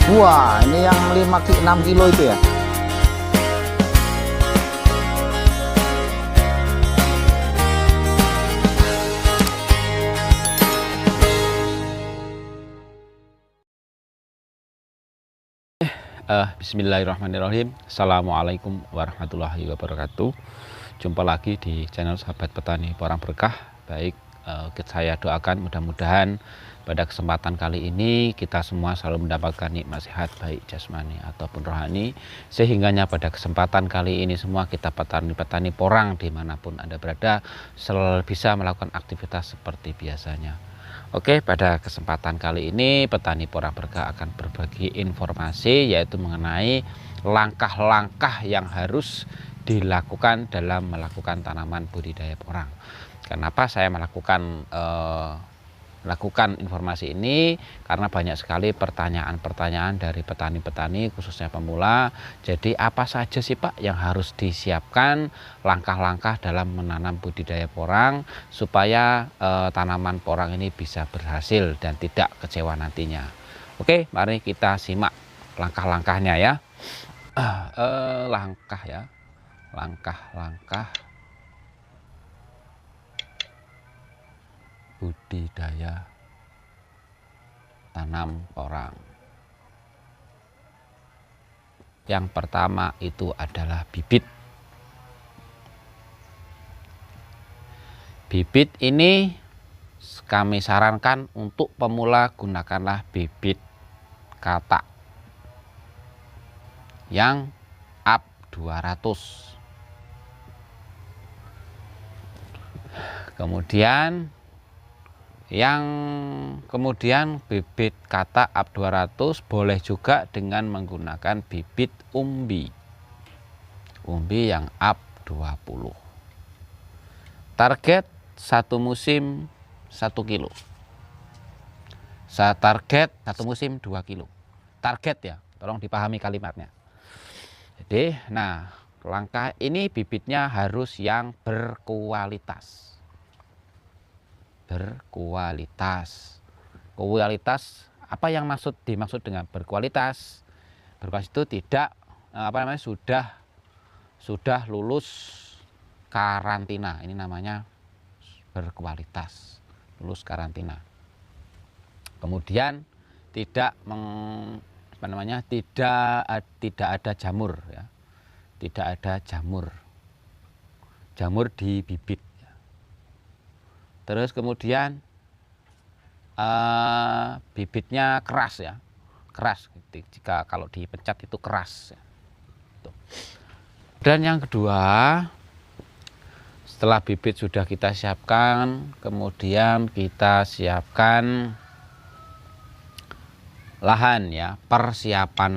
Wah, ini yang 6 kilo itu ya. Bismillahirrahmanirrahim. Assalamualaikum warahmatullahi wabarakatuh. Jumpa lagi di channel Sahabat Petani Porang Berkah. Baik, saya doakan mudah-mudahan pada kesempatan kali ini kita semua selalu mendapatkan nikmat sehat baik jasmani ataupun rohani, sehingganya pada kesempatan kali ini semua kita petani-petani porang dimanapun Anda berada selalu bisa melakukan aktivitas seperti biasanya. Oke, pada kesempatan kali ini petani porang berkah akan berbagi informasi yaitu mengenai langkah-langkah yang harus dilakukan dalam melakukan tanaman budidaya porang. Kenapa saya melakukan informasi ini? Karena banyak sekali pertanyaan-pertanyaan dari petani-petani khususnya pemula. Jadi apa saja sih Pak yang harus disiapkan langkah-langkah dalam menanam budidaya porang supaya tanaman porang ini bisa berhasil dan tidak kecewa nantinya. Oke, mari kita simak langkah-langkahnya ya. Langkah-langkah budidaya tanam porang. Yang pertama itu adalah bibit. Bibit ini kami sarankan untuk pemula gunakanlah bibit katak yang up 200. Kemudian bibit katak up 200 boleh juga dengan menggunakan bibit umbi yang up 20. Target satu musim 1 kilo. Target satu musim 2 kilo. Target ya, tolong dipahami kalimatnya. Jadi, nah langkah ini bibitnya harus yang berkualitas. Kualitas apa yang dimaksud dengan berkualitas? Berkualitas itu tidak sudah lulus karantina. Ini namanya berkualitas, lulus karantina. Kemudian tidak ada jamur ya. Tidak ada jamur di bibit. Terus kemudian bibitnya keras ya, jika kalau dipencet itu keras ya. Dan yang kedua, setelah bibit sudah kita siapkan, kemudian kita siapkan lahan ya, persiapan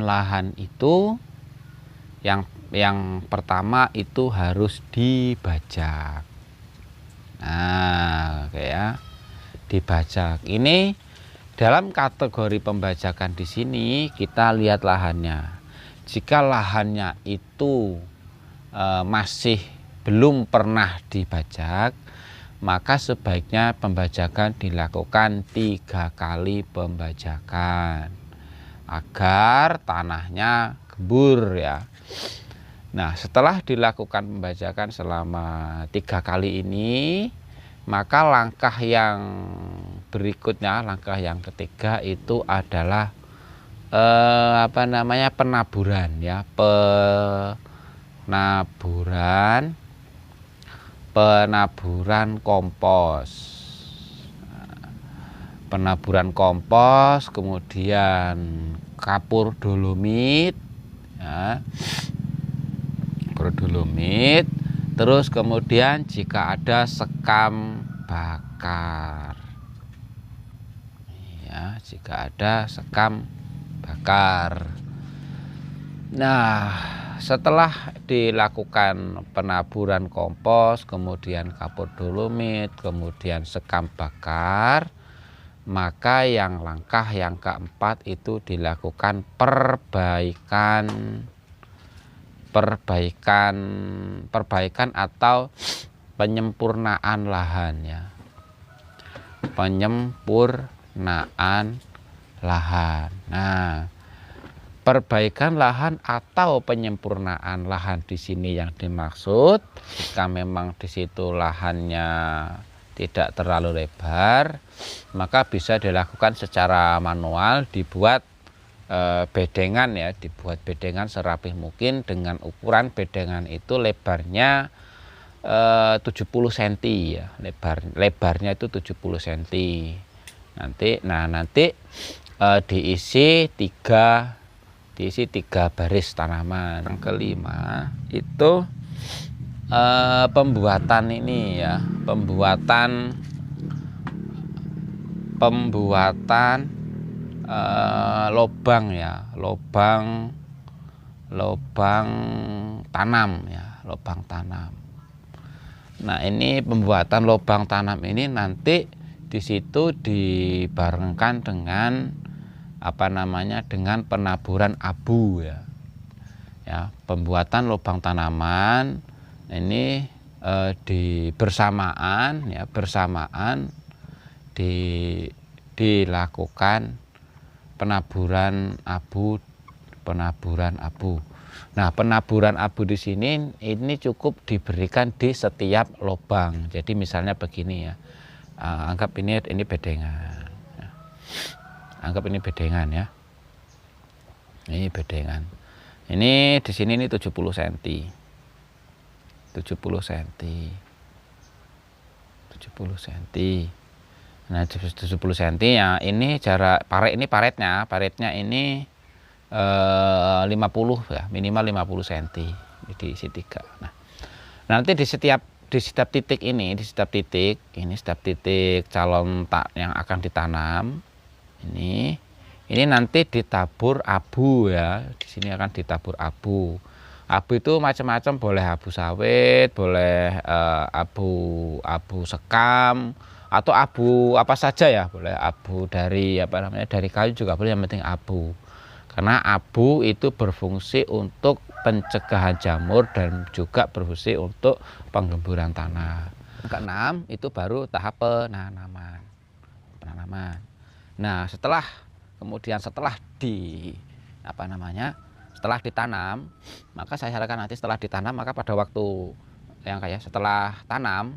lahan itu yang pertama itu harus dibajak. Nah, kayak dibajak. Ini dalam kategori pembajakan di sini kita lihat lahannya. Jika lahannya itu masih belum pernah dibajak, maka sebaiknya pembajakan dilakukan 3 kali pembajakan agar tanahnya gembur ya. Nah, setelah dilakukan pembajakan selama 3 kali ini, maka langkah yang berikutnya, langkah yang ketiga itu adalah penaburan ya, penaburan kompos. Penaburan kompos, kemudian kapur dolomit ya. Terus kemudian jika ada sekam bakar ya, Nah, setelah dilakukan penaburan kompos, kemudian kapur dolomit, kemudian sekam bakar, maka langkah yang keempat itu dilakukan perbaikan atau penyempurnaan lahan ya. penyempurnaan lahan. Nah, perbaikan lahan atau penyempurnaan lahan di sini yang dimaksud, jika memang di situ lahannya tidak terlalu lebar, maka bisa dilakukan secara manual, dibuat bedengan ya, dibuat bedengan serapih mungkin dengan ukuran bedengan itu lebarnya 70 cm ya, lebarnya itu 70 cm. Nanti diisi tiga baris tanaman. Yang kelima itu pembuatan ini ya, pembuatan lobang ya, lobang tanam ya, lobang tanam. Nah, ini pembuatan lubang tanam ini nanti di situ dibarengkan dengan dengan penaburan abu ya. Ya, pembuatan lubang tanaman ini bersamaan dilakukan penaburan abu. Nah, penaburan abu di sini ini cukup diberikan di setiap lubang. Jadi misalnya begini ya, anggap ini bedengan. Anggap ini bedengan ya. Ini bedengan. Ini di sini ini 70 cm. 70 cm. 70 cm. Nah, 70 cm ya, ini jarak paretnya ini 50 ya, minimal 50 cm di isi 3. Nah, nanti di setiap titik ini, setiap titik calon yang akan ditanam ini nanti ditabur abu ya. Di sini akan ditabur abu. Abu itu macam-macam, boleh abu sawit, boleh abu sekam, atau abu apa saja ya, boleh abu dari dari kayu juga boleh, yang penting abu. Karena abu itu berfungsi untuk pencegahan jamur dan juga berfungsi untuk penggemburan tanah. Keenam itu baru tahap penanaman. Nah, setelah ditanam, maka saya sarankan nanti setelah ditanam, maka pada waktu yang setelah tanam,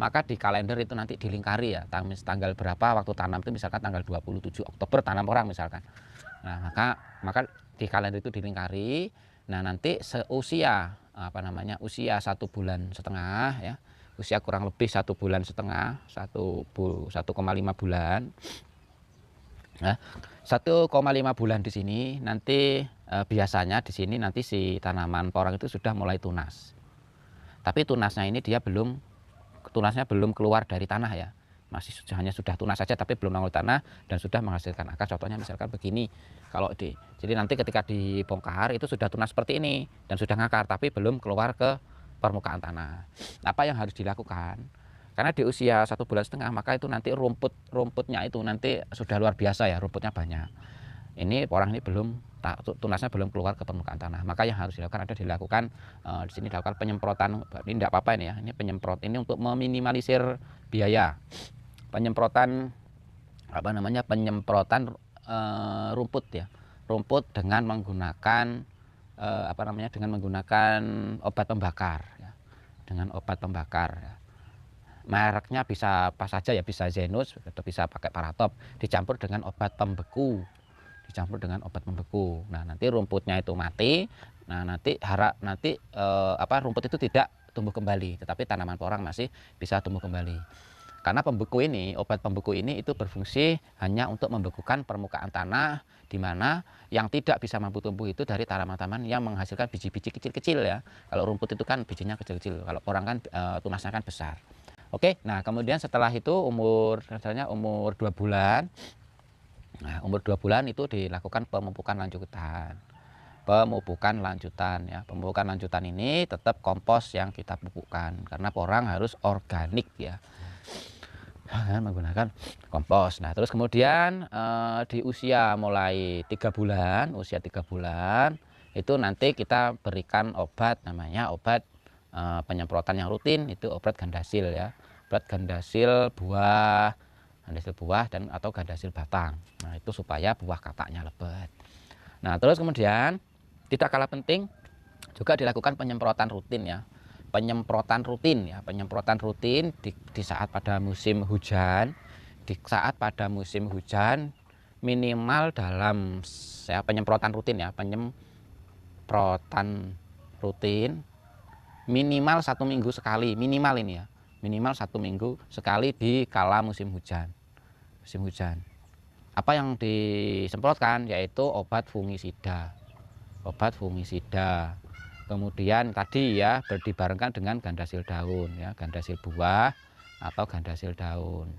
maka di kalender itu nanti dilingkari ya, tanggal berapa waktu tanam itu, misalkan tanggal 27 Oktober tanam orang misalkan. Nah, maka di kalender itu dilingkari. Nah, nanti seusia usia 1,5 bulan ya, usia kurang lebih 1,5 bulan, 1,5 bulan. Nah, 1,5 bulan di sini nanti biasanya di sini nanti si tanaman porang itu sudah mulai tunas. Tapi tunasnya ini tunasnya belum keluar dari tanah ya. Hanya sudah tunas saja tapi belum nongol tanah dan sudah menghasilkan akar. Contohnya misalkan begini, jadi nanti ketika dibongkar itu sudah tunas seperti ini dan sudah ngakar tapi belum keluar ke permukaan tanah. Apa yang harus dilakukan? Karena di usia 1,5 bulan maka itu nanti rumputnya itu nanti sudah luar biasa ya, rumputnya banyak. Ini porang ini tunasnya belum keluar ke permukaan tanah. Maka yang harus dilakukan di sini dilakukan penyemprotan. Ini tidak apa-apa ini ya. Ini penyemprot ini untuk meminimalisir biaya. Penyemprotan rumput ya. Rumput dengan menggunakan obat pembakar ya. Dengan obat pembakar ya. Mereknya bisa apa saja ya, bisa Zenus atau bisa pakai Paratop, dicampur dengan obat pembeku. Nah, nanti rumputnya itu mati. Nah, nanti rumput itu tidak tumbuh kembali, tetapi tanaman porang masih bisa tumbuh kembali. Karena obat pembeku ini itu berfungsi hanya untuk membekukan permukaan tanah, di mana yang tidak bisa mampu tumbuh itu dari tanaman-tanaman yang menghasilkan biji-biji kecil-kecil ya. Kalau rumput itu kan bijinya kecil-kecil, kalau porang kan tunasnya kan besar. Oke, nah kemudian setelah itu umur 2 bulan. Nah, umur 2 bulan itu dilakukan pemupukan lanjutan. Ya. Pemupukan lanjutan ini tetap kompos yang kita pupukkan karena porang harus organik ya. Menggunakan kompos. Nah, terus kemudian di usia mulai 3 bulan, itu nanti kita berikan obat, namanya obat penyemprotan yang rutin, itu obat gandasil ya. Obat gandasil buah ganda hasil buah dan atau ganda hasil batang. Nah, itu supaya buah kataknya lebat. Nah, terus kemudian tidak kalah penting juga dilakukan penyemprotan rutin ya. Penyemprotan rutin di saat pada musim hujan. Di saat pada musim hujan minimal dalam penyemprotan rutin ya, penyemprotan rutin minimal 1 minggu sekali, minimal ini ya, minimal 1 minggu sekali di kala musim hujan. Apa yang disemprotkan yaitu obat fungisida. Kemudian tadi ya dibarengkan dengan ganda hasil daun ya, ganda hasil buah atau ganda hasil daun.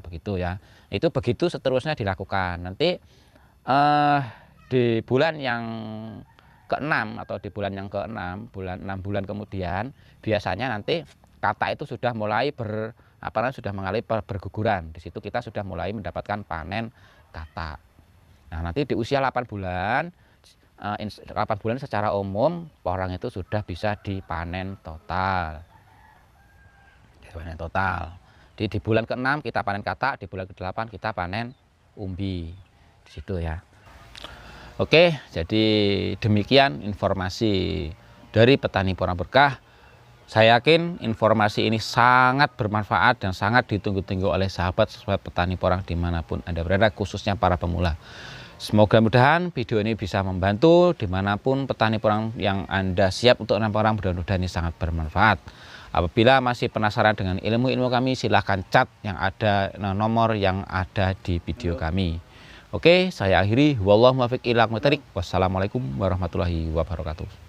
Begitu ya. Itu begitu seterusnya dilakukan. Nanti di bulan yang ke-6 atau di bulan yang ke-6, 6 bulan kemudian biasanya nanti katak itu sudah mulai sudah mengalami berguguran. Di situ kita sudah mulai mendapatkan panen katak. Nah, nanti di usia 8 bulan secara umum porang itu sudah bisa dipanen total. Di bulan ke-6 kita panen katak, di bulan ke-8 kita panen umbi. Di situ ya. Oke, jadi demikian informasi dari petani porang berkah. Saya yakin informasi ini sangat bermanfaat dan sangat ditunggu-tunggu oleh sahabat petani porang dimanapun Anda berada, khususnya para pemula. Semoga mudahan video ini bisa membantu dimanapun petani porang yang Anda siap untuk nanam porang, mudah-mudahan ini sangat bermanfaat. Apabila masih penasaran dengan ilmu-ilmu kami, silahkan chat yang ada nomor yang ada di video kami. Oke, saya akhiri. Wallahu muwaffiq ila aqwamit thoriq. Wassalamualaikum warahmatullahi wabarakatuh.